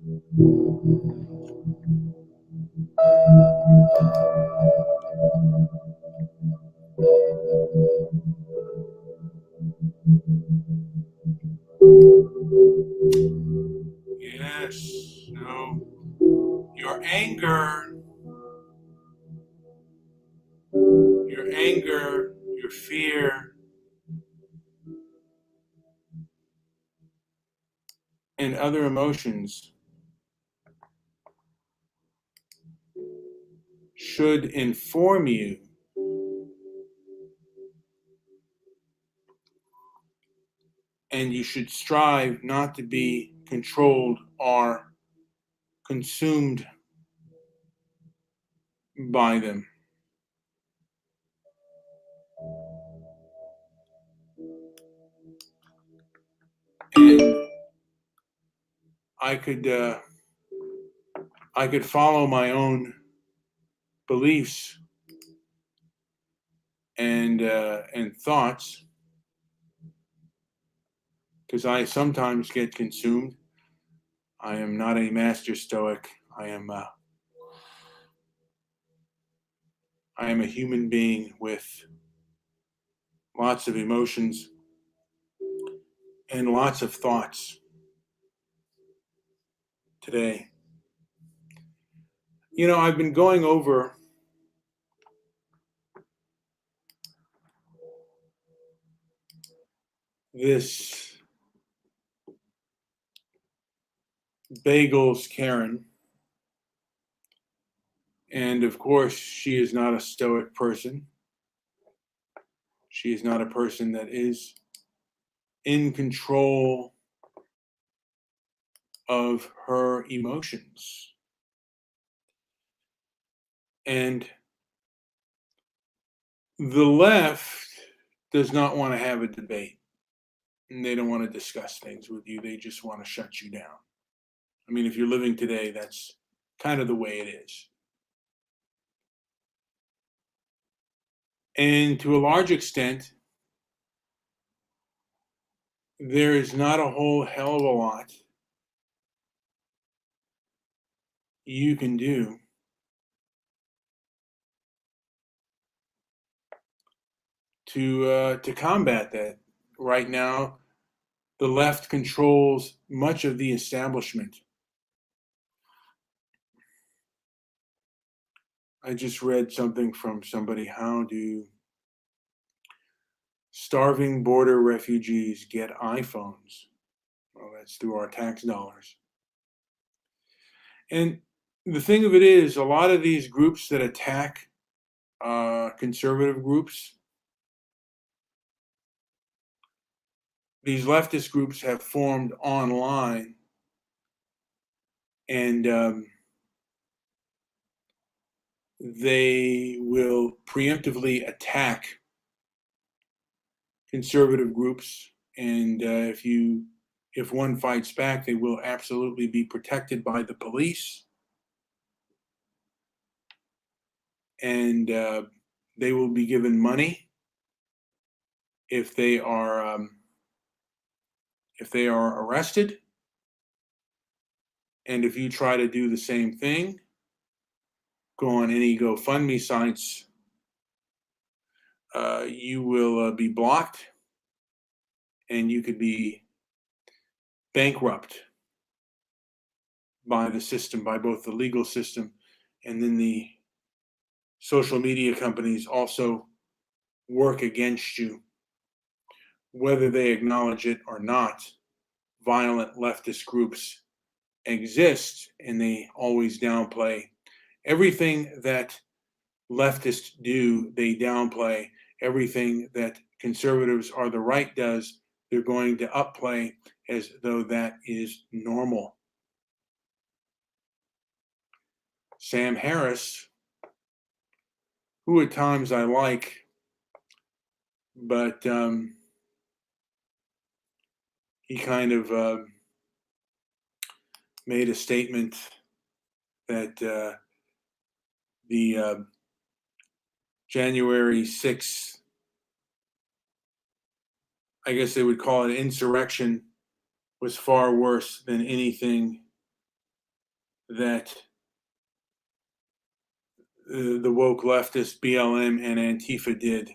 Yes. No. Your anger, your fear, and other emotions should inform you and you should strive not to be controlled or consumed by them. And I could uh, I could follow my own beliefs and thoughts because I sometimes get consumed. I am not a master Stoic. I am a human being with lots of emotions and lots of thoughts today. You know, I've been going over this Bagels Karen, and of course, she is not a Stoic person. She is not a person that is in control of her emotions. And the left does not want to have a debate, and they don't want to discuss things with you. They just want to shut you down. I mean, if you're living today, that's kind of the way it is. And to a large extent, there is not a whole hell of a lot you can do to combat that. Right now, the left controls much of the establishment. I just read something from somebody. How do starving border refugees get iPhones? Well, that's through our tax dollars. And the thing of it is, a lot of these groups that attack conservative groups, these leftist groups have formed online, and they will preemptively attack conservative groups. And if one fights back, they will absolutely be protected by the police, and they will be given money if they are arrested. And if you try to do the same thing, go on any GoFundMe sites, you will be blocked, and you could be bankrupt by the system, by both the legal system and then the social media companies also work against you, whether they acknowledge it or not. Violent leftist groups exist, and they always downplay everything that leftists do. They downplay everything that conservatives or the right does. They're going to upplay as though that is normal. Sam Harris, who at times I like, but he kind of made a statement that the January 6th, I guess they would call it insurrection, was far worse than anything that the woke leftist BLM and Antifa did,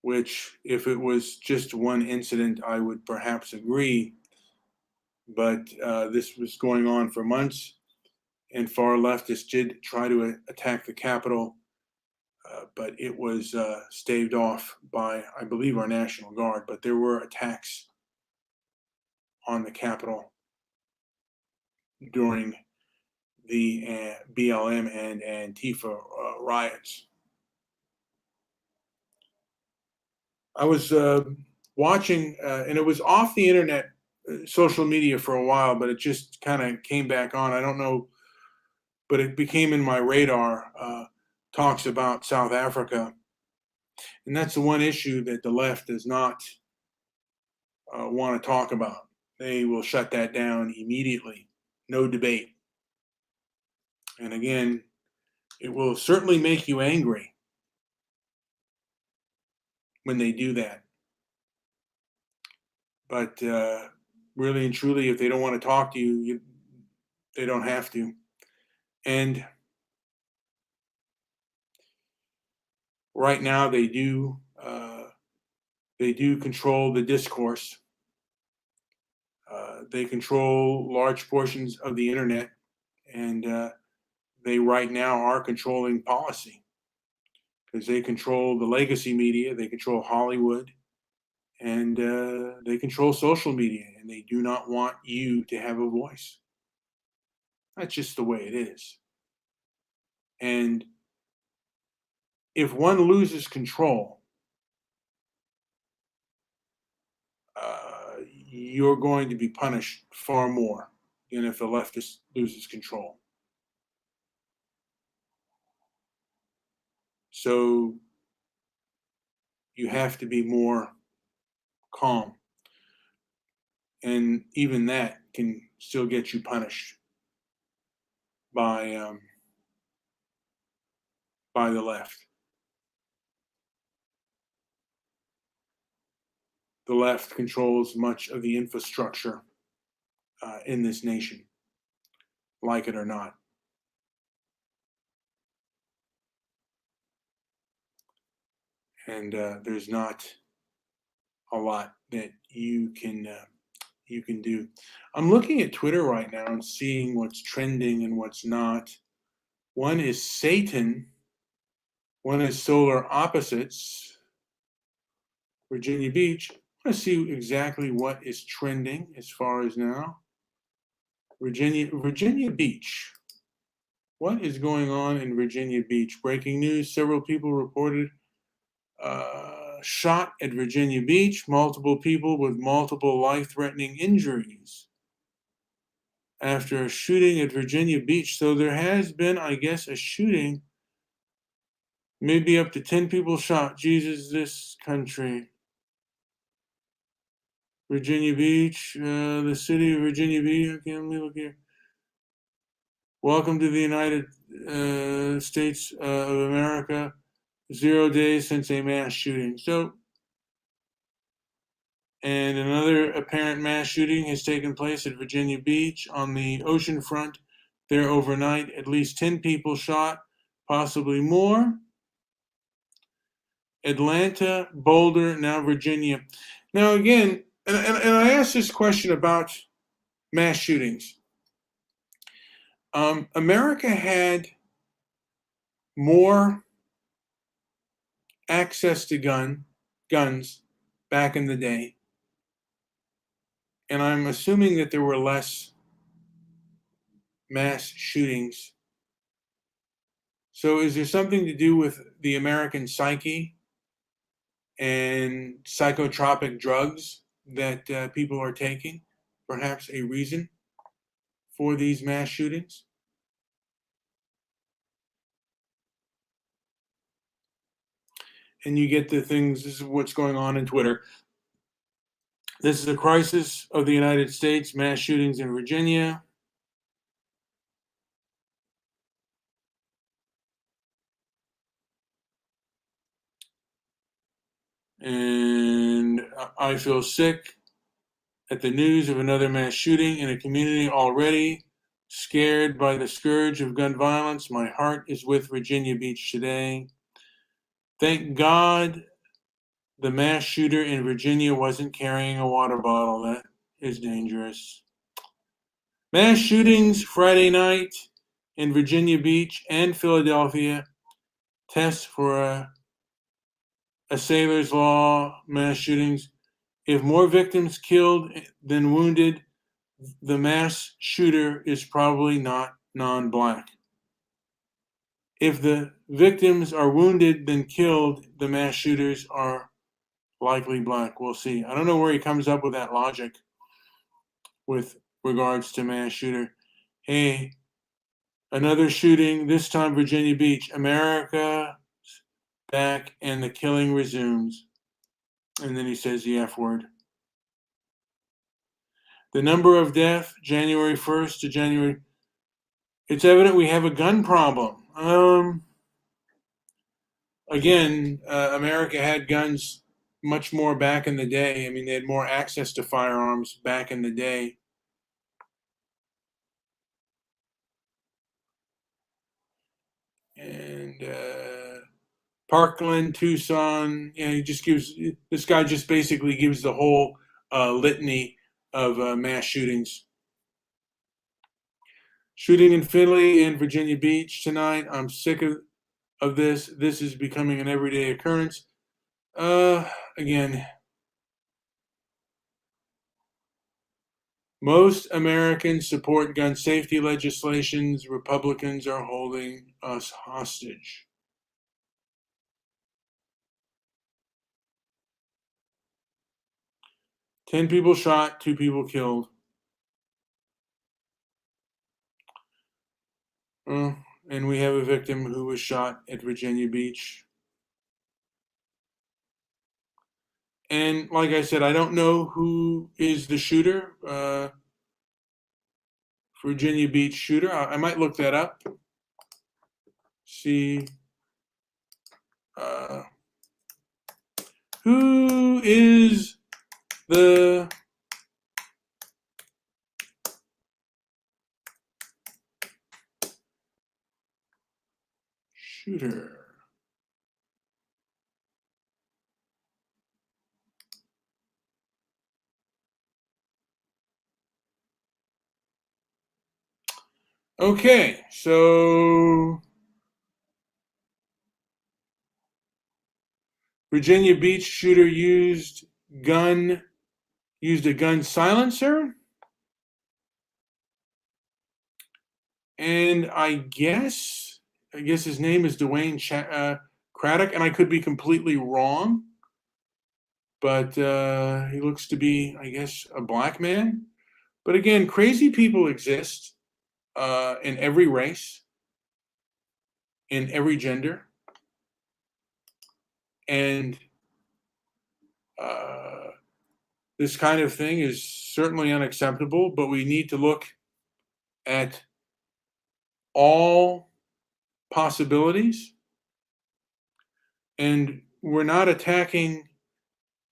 which, if it was just one incident, I would perhaps agree. But this was going on for months, and far leftists did try to attack the Capitol, but it was staved off by, I believe, our National Guard. But there were attacks on the Capitol during the BLM and Antifa riots. I was watching, and it was off the internet, social media for a while, but it just kind of came back on. I don't know, but it became in my radar. Talks about South Africa, and that's the one issue that the left does not want to talk about. They will shut that down immediately, no debate. And again, it will certainly make you angry when they do that. But really and truly, if they don't want to talk to you, they don't have to. And right now, they do control the discourse. They control large portions of the internet, and they right now are controlling policy because they control the legacy media, they control Hollywood, and they control social media, and they do not want you to have a voice. That's just the way it is. And if one loses control, you're going to be punished far more than if the leftist loses control. So you have to be more calm. And even that can still get you punished by the left. The left controls much of the infrastructure in this nation, like it or not. And there's not a lot that you can do. I'm looking at Twitter right now and seeing what's trending and what's not. One is Satan. One is solar opposites. Virginia Beach. I want to see exactly what is trending as far as now. Virginia Beach. What is going on in Virginia Beach? Breaking news, several people reported shot at Virginia Beach, multiple people with multiple life-threatening injuries after a shooting at Virginia Beach. So there has been, I guess, a shooting, maybe up to 10 people shot. Jesus, this country. Virginia Beach, the city of Virginia Beach. Okay, let me look here. Welcome to the United States of America. 0 days since a mass shooting. So, and another apparent mass shooting has taken place at Virginia Beach on the ocean front there overnight. At least 10 people shot, possibly more. Atlanta, Boulder, now Virginia. Now again, and I asked this question about mass shootings. America had more access to guns back in the day, and I'm assuming that there were less mass shootings. So is there something to do with the American psyche and psychotropic drugs that people are taking? Perhaps a reason for these mass shootings? And you get the things, this is what's going on in Twitter. This is a crisis of the United States, mass shootings in Virginia. And I feel sick. at the news of another mass shooting in a community already scared by the scourge of gun violence. My heart is with Virginia Beach today. Thank God the mass shooter in Virginia wasn't carrying a water bottle. That is dangerous. Mass shootings Friday night in Virginia Beach and Philadelphia. Test for a sailor's law, mass shootings. If more victims killed than wounded, the mass shooter is probably not non-black. If the victims are wounded than killed, the mass shooters are likely black. We'll see. I don't know where he comes up with that logic with regards to mass shooter. Hey, another shooting, this time Virginia Beach. America back and the killing resumes. And then he says the F word. The number of deaths, January 1st to January. It's evident we have a gun problem. Again, America had guns much more back in the day. I mean, they had more access to firearms back in the day. And Parkland, Tucson, he just gives, this guy just basically gives the whole litany of mass shootings. Shooting in Philly and Virginia Beach tonight. I'm sick of this. This is becoming an everyday occurrence. Again, most Americans support gun safety legislations. Republicans are holding us hostage. Ten people shot, 2 people killed. And we have a victim who was shot at Virginia Beach. And like I said, I don't know who is the shooter, Virginia Beach shooter. I might look that up. See who is the shooter. Okay, so Virginia Beach shooter used a gun silencer, and I guess his name is Dwayne Craddock, and I could be completely wrong, but he looks to be, I guess, a black man. But again, crazy people exist in every race, in every gender, and this kind of thing is certainly unacceptable, but we need to look at all possibilities. And we're not attacking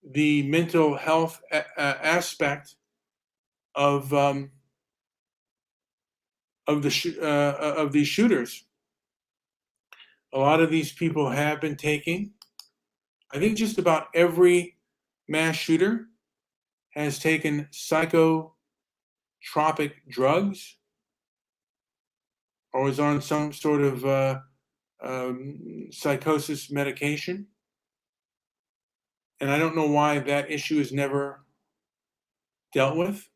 the mental health aspect of these shooters. A lot of these people have been taking. I think just about every mass shooter has taken psychotropic drugs or is on some sort of psychosis medication. And I don't know why that issue is never dealt with.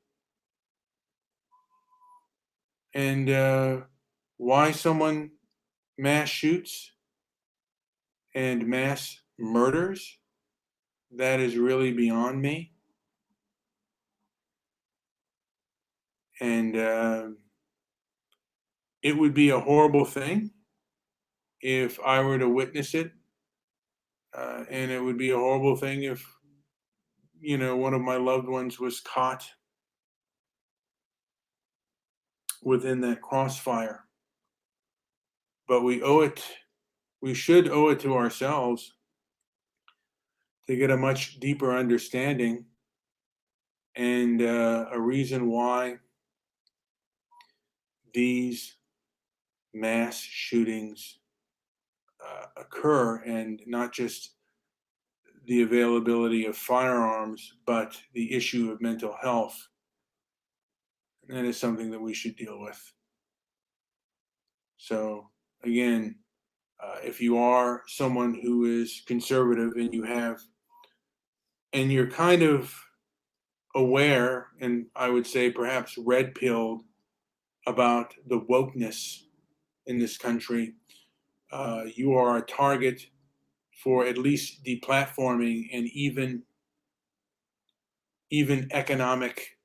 And why someone mass shoots and mass murders, that is really beyond me. And it would be a horrible thing if I were to witness it. And it would be a horrible thing if, one of my loved ones was caught within that crossfire. But we should owe it to ourselves to get a much deeper understanding and a reason why these mass shootings occur, and not just the availability of firearms, but the issue of mental health. And that is something that we should deal with. So, again, if you are someone who is conservative and you're kind of aware, and I would say perhaps red pilled about the wokeness in this country, you are a target for at least deplatforming and even economic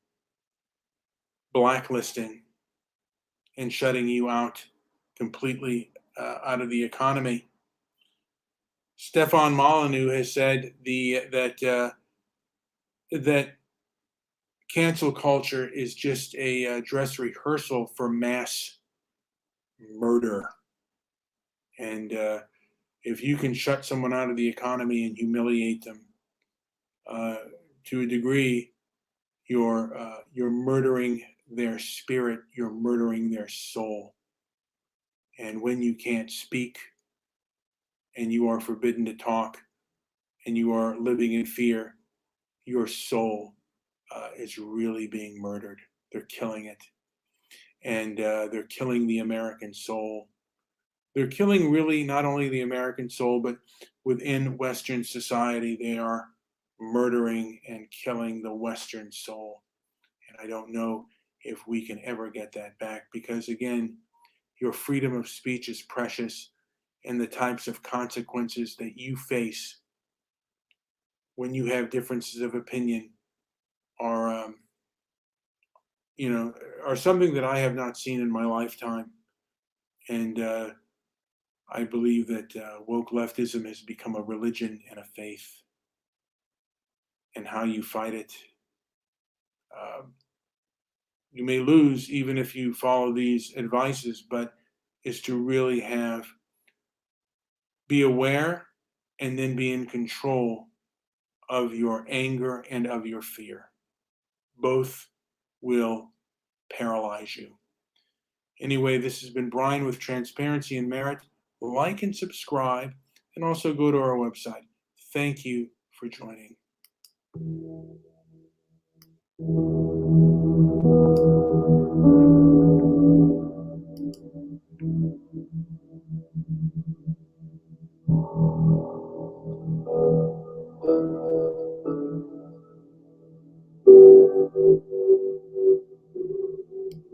blacklisting and shutting you out completely out of the economy. Stefan Molyneux has said that cancel culture is just a dress rehearsal for mass murder. And if you can shut someone out of the economy and humiliate them to a degree, you're murdering their spirit, you're murdering their soul. And when you can't speak and you are forbidden to talk and you are living in fear, your soul is really being murdered. They're killing it. And they're killing the American soul. They're killing really not only the American soul, but within Western society, they are murdering and killing the Western soul. And I don't know if we can ever get that back, because again, your freedom of speech is precious, and the types of consequences that you face when you have differences of opinion are, are something that I have not seen in my lifetime. And I believe that woke leftism has become a religion and a faith, and how you fight it. You may lose even if you follow these advices, but is to really be aware and then be in control of your anger and of your fear. Both will paralyze you. Anyway, this has been Brian with Transparency and Merit. Like and subscribe, and also go to our website. Thank you for joining.